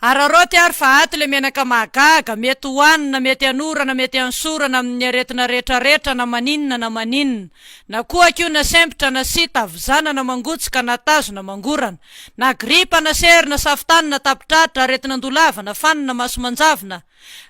Araroty ary fa aty le menaka mahagaga, mety hoanina, mety anorana, mety ansorana amin'ny aretina rehetrarehetra na maninona na maninona. Na koa kio na sempotra na sita, avizana na mangotsika na tazo na mangorana. Na gripa na sery na safitany na tapitratra, aretina ndolava na fanina masomanjavona.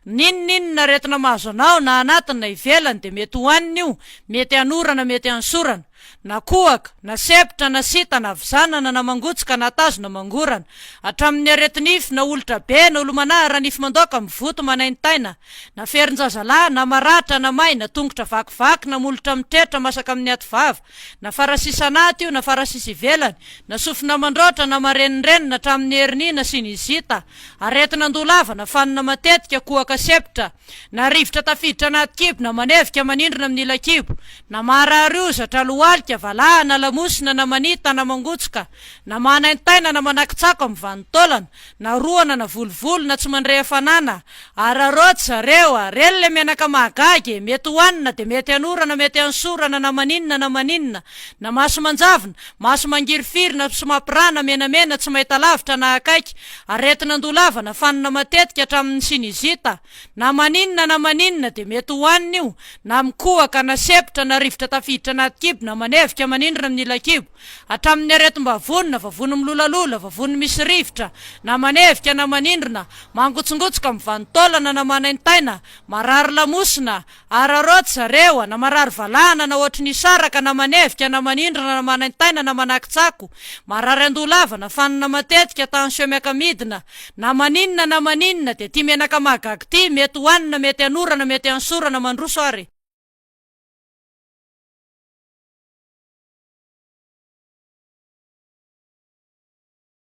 Ninninona aretina mahazo anao na anatiny na ivelany de mety hoanina io, mety anorana, mety ansorana. Na kohaka, na sepotra, na sita, na avizanana, na mangotsika, na tazo, na mangorana. Hatramin'ny aretinify na olotra be na olo-manahy raha nify mandoaka mivoto manaintaina. Na ferin-jazalahy, na maratra, na may, na tongotra vakivaky, na molotra mitretra masaka amin'ny ativava. Na farasisanaty io, na farasisy ivelany. Na sofina mandroatra, na marenireni hatramin'ny herinina sy ny zita. Aretina ndolava, na fanina matetika, kohaka sepotra. Na rivotra tafiditra anaty kibo, na manevika manindrina amin'ny ila-kibo. Na maharariozatra lohalika, valahana, lamosina, na manita, na mangotsika. Na manaintaina, na manankitsako amin'ny vanitolana. Na roana, na volovolo, na tsy mandray hafanana. Araroty zareo, reny le menaka mahagagy, mety hoanina de mety anorana, mety ansorana, na maninona na maninona. Na maso manjavona, maso mangirifirina, sy mampirana, menamena, tsy mahita lavitra na akaiky. Aretina ndolava, na fanina matetika hatramin'ny sinizita. Na maninona de mety hoanina io. Na mikohaka, na sepotra, na rivotra tafiditra anaty kibo, na manevika manindrina amin'ny ila-kibo. Hatramin'ny aretim-bavony, na vavony milolalola, vavony misy rivotra. Na manevika na manindrina, mangotsongotsika amin'ny vanitolana na manaintaina. Marary lamosina, araroty zareo, na marary valahana na ohatry nisaraka, na manevika na manindrina, na manaintaina, na manankitsako. Marary andolava, na fanina matetika, tansio miakamidina. Na maninona de ty menaka mahagagy ty mety hoanina, mety anorana, mety ansorana mandroso ary.